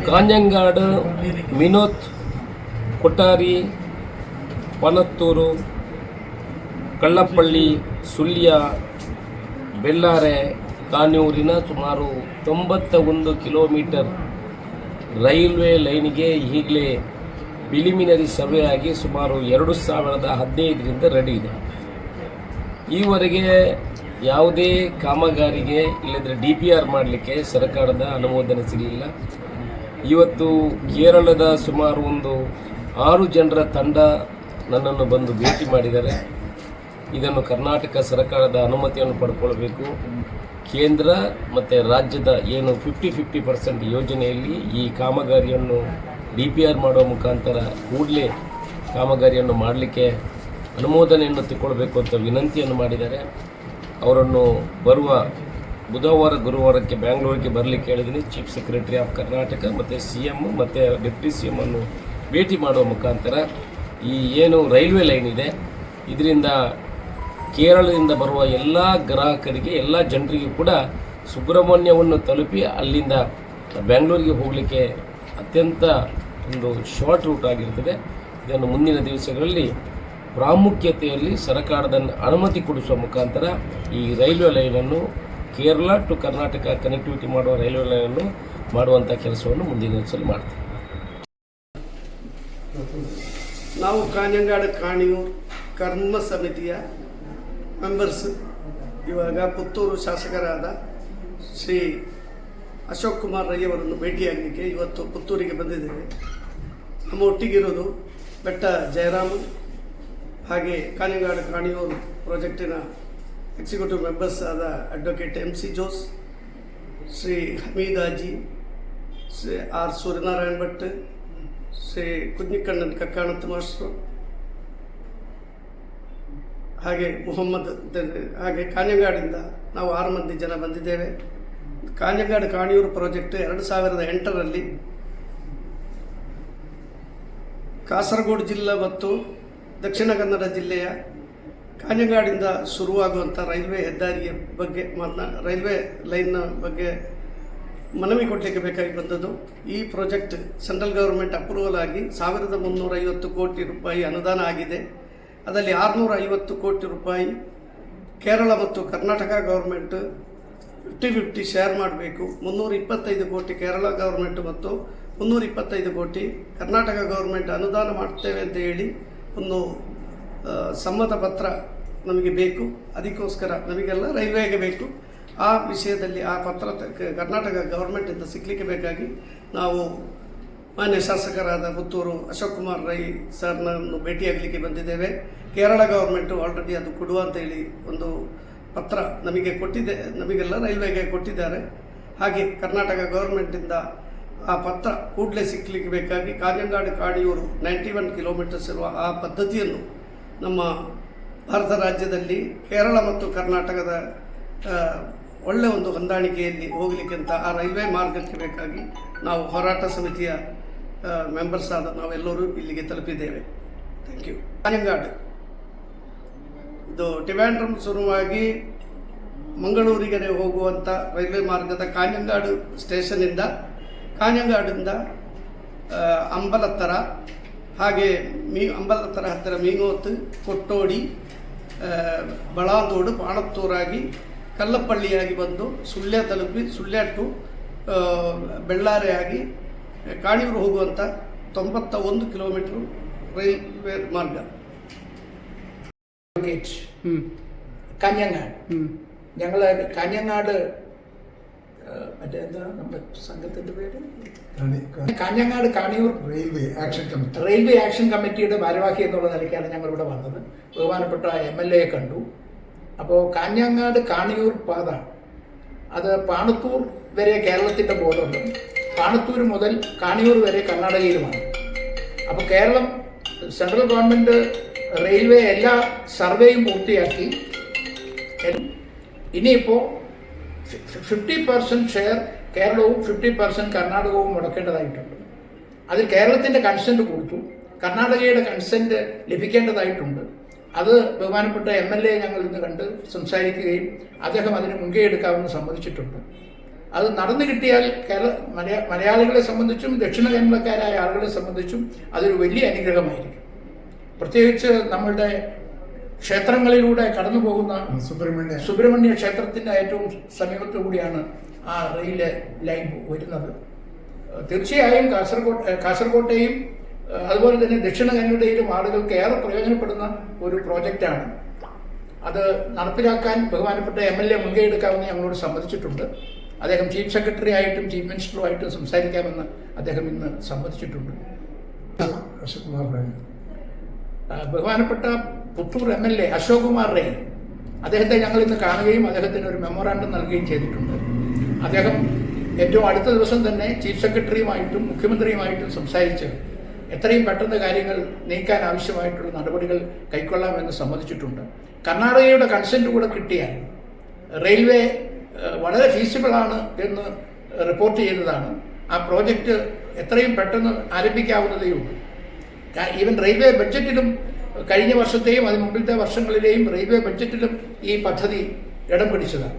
ಕಾಂಜಂಗಾಡು, ಮಿನೋತ್, ಕೊಟ್ಟಾರಿ, ಪನತ್ತೂರು, ಕಳ್ಳಪಳ್ಳಿ, ಸುಳ್ಯ, ಬೆಳ್ಳಾರೆ, ಕಾನ್ಯೂರಿನ ಸುಮಾರು 91 kilometre railway ಲೈನ್ಗೆ ಈಗಲೇ ಪ್ರಿಲಿಮಿನರಿ ಸರ್ವೆ ಆಗಿ ಸುಮಾರು 2015ರಿಂದ ರೆಡಿ ಇದೆ. ಈವರೆಗೆ ಯಾವುದೇ ಕಾಮಗಾರಿಗೆ ಇಲ್ಲದ್ರೆ DPR ಮಾಡಲಿಕ್ಕೆ ಸರ್ಕಾರದ ಅನುಮೋದನೆ ಸಿಗಲಿಲ್ಲ. ಇವತ್ತು ಕೇರಳದ ಸುಮಾರು ಒಂದು 6 ಜನರ ತಂಡ ನನ್ನನ್ನು ಬಂದು ಭೇಟಿ ಮಾಡಿದ್ದಾರೆ. ಇದನ್ನು ಕರ್ನಾಟಕ ಸರ್ಕಾರದ ಅನುಮತಿಯನ್ನು ಪಡ್ಕೊಳ್ಬೇಕು. ಕೇಂದ್ರ ಮತ್ತು ರಾಜ್ಯದ ಏನು 50-50% ಯೋಜನೆಯಲ್ಲಿ ಈ ಕಾಮಗಾರಿಯನ್ನು DPR ಮಾಡುವ ಮುಖಾಂತರ ಕೂಡಲೇ ಕಾಮಗಾರಿಯನ್ನು ಮಾಡಲಿಕ್ಕೆ ಅನುಮೋದನೆಯನ್ನು ತಗೊಳ್ಬೇಕು ಅಂತ ವಿನಂತಿಯನ್ನು ಮಾಡಿದ್ದಾರೆ. ಅವರನ್ನು ಬರುವ ಬುಧವಾರ ಗುರುವಾರಕ್ಕೆ ಬೆಂಗಳೂರಿಗೆ ಬರಲಿಕ್ಕೆ ಹೇಳಿದ್ದೀನಿ. ಚೀಫ್ ಸೆಕ್ರೆಟರಿ ಆಫ್ ಕರ್ನಾಟಕ ಮತ್ತು CM ಮತ್ತು ಡೆಪ್ಟಿ CM ಅನ್ನು ಭೇಟಿ ಮಾಡುವ ಮುಖಾಂತರ ಈ ಏನು ರೈಲ್ವೆ ಲೈನ್ ಇದೆ ಇದರಿಂದ ಕೇರಳದಿಂದ ಬರುವ ಎಲ್ಲ ಗ್ರಾಹಕರಿಗೆ ಎಲ್ಲ ಜನರಿಗೂ ಕೂಡ ಸುಬ್ರಹ್ಮಣ್ಯವನ್ನು ತಲುಪಿ ಅಲ್ಲಿಂದ ಬೆಂಗಳೂರಿಗೆ ಹೋಗಲಿಕ್ಕೆ ಅತ್ಯಂತ ಒಂದು ಶಾರ್ಟ್ ರೂಟ್ ಆಗಿರ್ತದೆ. ಇದನ್ನು ಮುಂದಿನ ದಿವಸಗಳಲ್ಲಿ ಪ್ರಾಮುಖ್ಯತೆಯಲ್ಲಿ ಸರ್ಕಾರದ ಅನುಮತಿ ಕೊಡಿಸುವ ಮುಖಾಂತರ ಈ ರೈಲ್ವೆ ಲೈನನ್ನು ಕೇರಳ ಟು ಕರ್ನಾಟಕ ಕನೆಕ್ಟಿವಿಟಿ ಮಾಡುವ ರೈಲ್ವೆ ಲೈನನ್ನು ಮಾಡುವಂಥ ಕೆಲಸವನ್ನು ಮುಂದಿನ ದಿವಸದಲ್ಲಿ ಮಾಡ್ತೀವಿ. ನಾವು ಕಾಂಜಂಗಾಡು ಕಾಣಿಯೂರು ಕರ್ಮ ಸಮಿತಿಯ ಮೆಂಬರ್ಸ್ ಇವಾಗ ಪುತ್ತೂರು ಶಾಸಕರಾದ ಶ್ರೀ ಅಶೋಕ್ ಕುಮಾರ್ ರೈ ಅವರನ್ನು ಭೇಟಿಯಾಗಲಿಕ್ಕೆ ಇವತ್ತು ಪುತ್ತೂರಿಗೆ ಬಂದಿದ್ದೇವೆ. ನಮ್ಮ ಒಟ್ಟಿಗಿರೋದು ಬೆಟ್ಟ ಜಯರಾಮನ್, ಹಾಗೆ ಕಾಂಜಂಗಾಡು ಕಾಣಿಯೂರು ಪ್ರಾಜೆಕ್ಟಿನ ಎಕ್ಸಿಕ್ಯೂಟಿವ್ ಮೆಂಬರ್ಸ್ ಆದ advocate MC Jose, Shri Hameed Haji, Shri R Suryanarayana Bhat, Shri Kunhikannan Kakkanath master, ಹಾಗೆ ಮೊಹಮ್ಮದ್, ಹಾಗೆ ಕಾಂಜಂಗಾಡಿಂದ ನಾವು 6 ಮಂದಿ ಜನ ಬಂದಿದ್ದೇವೆ. ಕಾಂಜಂಗಾಡು ಕಾಣಿಯೂರು ಪ್ರಾಜೆಕ್ಟ್ 2008ರಲ್ಲಿ ಕಾಸರಗೋಡು ಜಿಲ್ಲೆ ಮತ್ತು ದಕ್ಷಿಣ ಕನ್ನಡ ಜಿಲ್ಲೆಯ ಕಾಂಜಂಗಾಡಿಂದ ಶುರುವಾಗುವಂಥ ರೈಲ್ವೆ ಹೆದ್ದಾರಿಯ ಬಗ್ಗೆ ರೈಲ್ವೆ ಲೈನ್ನ ಬಗ್ಗೆ ಮನವಿ ಕೊಡಲಿಕ್ಕೆ ಬೇಕಾಗಿ ಬಂದದ್ದು. ಈ ಪ್ರಾಜೆಕ್ಟ್ ಸೆಂಟ್ರಲ್ ಗೌರ್ಮೆಂಟ್ ಅಪ್ರೂವಲ್ ಆಗಿ 1350 ಕೋಟಿ ರೂಪಾಯಿ ಅನುದಾನ ಆಗಿದೆ. ಅದರಲ್ಲಿ 650 ಕೋಟಿ ರೂಪಾಯಿ ಕೇರಳ ಮತ್ತು ಕರ್ನಾಟಕ ಗೌರ್ಮೆಂಟ್ 50-50 ಶೇರ್ ಮಾಡಬೇಕು. 325 ಕೋಟಿ ಕೇರಳ ಗೌರ್ಮೆಂಟ್ ಮತ್ತು 325 ಕೋಟಿ ಕರ್ನಾಟಕ ಗೌರ್ಮೆಂಟ್ ಅನುದಾನ ಮಾಡ್ತೇವೆ ಅಂತ ಹೇಳಿ ಒಂದು ಸಮ್ಮತ ಪತ್ರ ನಮಗೆ ಬೇಕು. ಅದಕ್ಕೋಸ್ಕರ ನಮಗೆಲ್ಲ ರೈಲ್ವೆಗೆ ಬೇಕು. ಆ ವಿಷಯದಲ್ಲಿ ಆ ಪತ್ರ ಕರ್ನಾಟಕ ಗೌರ್ಮೆಂಟಿಂದ ಸಿಗಲಿಕ್ಕೆ ಬೇಕಾಗಿ ನಾವು ಮಾನ್ಯ ಶಾಸಕರಾದ ಪುತ್ತೂರು ಅಶೋಕ್ ಕುಮಾರ್ ರೈ ಸರ್ನನ್ನು ಭೇಟಿಯಾಗಲಿಕ್ಕೆ ಬಂದಿದ್ದೇವೆ. ಕೇರಳ ಗೌರ್ಮೆಂಟು ಆಲ್ರೆಡಿ ಅದು ಕೊಡುವ ಅಂತೇಳಿ ಒಂದು ಪತ್ರ ನಮಗೆ ಕೊಟ್ಟಿದೆ, ನಮಗೆಲ್ಲ ರೈಲ್ವೆಗೆ ಕೊಟ್ಟಿದ್ದಾರೆ. ಹಾಗೆ ಕರ್ನಾಟಕ ಗೌರ್ಮೆಂಟಿಂದ ಆ ಪತ್ರ ಕೂಡಲೇ ಸಿಕ್ಕಲಿಕ್ಕೆ ಬೇಕಾಗಿ ಕಾಂಜಂಗಾಡು ಕಾಣಿಯೂರು 91 ಕಿಲೋಮೀಟರ್ಸ್ ಇರುವ ಆ ಪದ್ಧತಿಯನ್ನು ನಮ್ಮ ಭಾರತ ರಾಜ್ಯದಲ್ಲಿ ಕೇರಳ ಮತ್ತು ಕರ್ನಾಟಕದ ಒಳ್ಳೆಯ ಒಂದು ಹೊಂದಾಣಿಕೆಯಲ್ಲಿ ಹೋಗಲಿಕ್ಕೆ ಅಂತ ಆ ರೈಲ್ವೆ ಮಾರ್ಗಕ್ಕೆ ಬೇಕಾಗಿ ನಾವು ಹೋರಾಟ ಸಮಿತಿಯ ಮೆಂಬರ್ಸ್ ಆದ ನಾವೆಲ್ಲರೂ ಇಲ್ಲಿಗೆ ತಲುಪಿದ್ದೇವೆ. Thank you. ಕಾಂಜಂಗಾಡು ಇದು ಟಿವ್ಯಾಂಡ್ರಮ್ ಶುರುವಾಗಿ ಮಂಗಳೂರಿಗೆ ಹೋಗುವಂಥ ರೈಲ್ವೆ ಮಾರ್ಗದ ಕಾಂಜಂಗಾಡು ಸ್ಟೇಷನಿಂದ ಕಾಂಜಂಗಾಡಿಂದ ಅಂಬಲತ್ತರ, ಹಾಗೆ ಅಂಬಲತ್ತರ ಹತ್ತಿರ ಮೀನೋತ್, ಕೊಟ್ಟೋಡಿ, ಬಳಾಂದೋಡು, ಪಾಣತ್ತೂರಾಗಿ ಕಲ್ಲಪಳ್ಳಿಯಾಗಿ ಬಂದು ಸುಳ್ಯ ತಲುಪಿ ಸುಳ್ಯ ಟು ಬೆಳ್ಳಾರೆ ಆಗಿ ಕಾಣಿಯೂರು ಹೋಗುವಂಥ 91 ಕಿಲೋಮೀಟರ್ ರೈಲ್ವೆ ಮಾರ್ಗ. കാഞ്ഞങ്ങാട് ഞങ്ങൾ കാഞ്ഞങ്ങാട് മറ്റേ എന്താ നമ്മുടെ സംഘത്തിൻ്റെ പേര് കാഞ്ഞങ്ങാട് കാണിയൂർ റെയിൽവേ ആക്ഷൻ കമ്മിറ്റിയുടെ ഭാരവാഹി എന്നുള്ള നിലയ്ക്കാണ് ഞങ്ങൾ ഇവിടെ വന്നത്. ബഹുമാനപ്പെട്ട MLA കണ്ടു. അപ്പോൾ കാഞ്ഞങ്ങാട് കാണിയൂർ പാത അത് പാണത്തൂർ വരെ കേരളത്തിൻ്റെ ബോർഡറുണ്ട്. പാണത്തൂർ മുതൽ കാണിയൂർ വരെ കർണാടകയിലുമാണ്. അപ്പോൾ കേരളം സെൻട്രൽ ഗവൺമെൻറ് റെയിൽവേ എല്ലാ സർവേയും പൂർത്തിയാക്കി ഇനിയിപ്പോൾ 50% ഷെയർ കേരളവും 50% കർണാടകവും മുടക്കേണ്ടതായിട്ടുണ്ട്. അതിൽ കേരളത്തിൻ്റെ കൺസെൻറ്റ് കൊടുത്തു, കർണാടകയുടെ കൺസെൻറ്റ് ലഭിക്കേണ്ടതായിട്ടുണ്ട്. അത് ബഹുമാനപ്പെട്ട MLA ഞങ്ങൾ ഇന്ന് കണ്ട് സംസാരിക്കുകയും അദ്ദേഹം അതിന് മുൻകൈ എടുക്കാമെന്ന് സമ്മതിച്ചിട്ടുണ്ട്. അത് നടന്നു കിട്ടിയാൽ മലയാളികളെ സംബന്ധിച്ചും ദക്ഷിണ കേരളക്കാരായ ആളുകളെ സംബന്ധിച്ചും അതൊരു വലിയ അനുഗ്രഹമായിരിക്കും. പ്രത്യേകിച്ച് നമ്മളുടെ ക്ഷേത്രങ്ങളിലൂടെ കടന്നു പോകുന്ന സുബ്രഹ്മണ്യ ക്ഷേത്രത്തിൻ്റെ ഏറ്റവും സമീപത്തു കൂടിയാണ് ആ റെയിൽ ലൈൻ വരുന്നത്. തീർച്ചയായും കാസർകോട്ടെയും അതുപോലെ തന്നെ ദക്ഷിണ കന്നഡയിലും ആളുകൾക്ക് ഏറെ പ്രയോജനപ്പെടുന്ന ഒരു പ്രോജക്റ്റാണ്. അത് നടപ്പിലാക്കാൻ ബഹുമാനപ്പെട്ട MLA മുൻകൈ എടുക്കാമെന്ന് ഞങ്ങളോട് സമ്മതിച്ചിട്ടുണ്ട്. അദ്ദേഹം ചീഫ് സെക്രട്ടറി ആയിട്ടും ചീഫ് മിനിസ്റ്ററുമായിട്ടും സംസാരിക്കാമെന്ന് അദ്ദേഹം ഇന്ന് സമ്മതിച്ചിട്ടുണ്ട്. ബഹുമാനപ്പെട്ട പുത്തൂർ MLA അശോക് കുമാർ റേ, അദ്ദേഹത്തെ ഞങ്ങൾ ഇന്ന് കാണുകയും അദ്ദേഹത്തിന് ഒരു മെമ്മോറാണ്ടം നൽകുകയും ചെയ്തിട്ടുണ്ട്. അദ്ദേഹം ഏറ്റവും അടുത്ത ദിവസം തന്നെ ചീഫ് സെക്രട്ടറിയുമായിട്ടും മുഖ്യമന്ത്രിയുമായിട്ടും സംസാരിച്ച് എത്രയും പെട്ടെന്ന് കാര്യങ്ങൾ നീക്കാൻ ആവശ്യമായിട്ടുള്ള നടപടികൾ കൈക്കൊള്ളാമെന്ന് സമ്മതിച്ചിട്ടുണ്ട്. കർണാടകയുടെ കൺസെൻറ്റ് കൂടെ കിട്ടിയാൽ റെയിൽവേ വളരെ ഫീസിബിളാണ് എന്ന് റിപ്പോർട്ട് ചെയ്തതാണ്. ആ പ്രോജക്റ്റ് എത്രയും പെട്ടെന്ന് ആരംഭിക്കാവുന്നതേ ഉള്ളൂ. ഈവൻ റെയിൽവേ ബഡ്ജറ്റിലും കഴിഞ്ഞ വർഷത്തെയും അതിന് മുമ്പിലത്തെ വർഷങ്ങളിലെയും റെയിൽവേ ബഡ്ജറ്റിലും ഈ പദ്ധതി ഇടം പിടിച്ചതാണ്.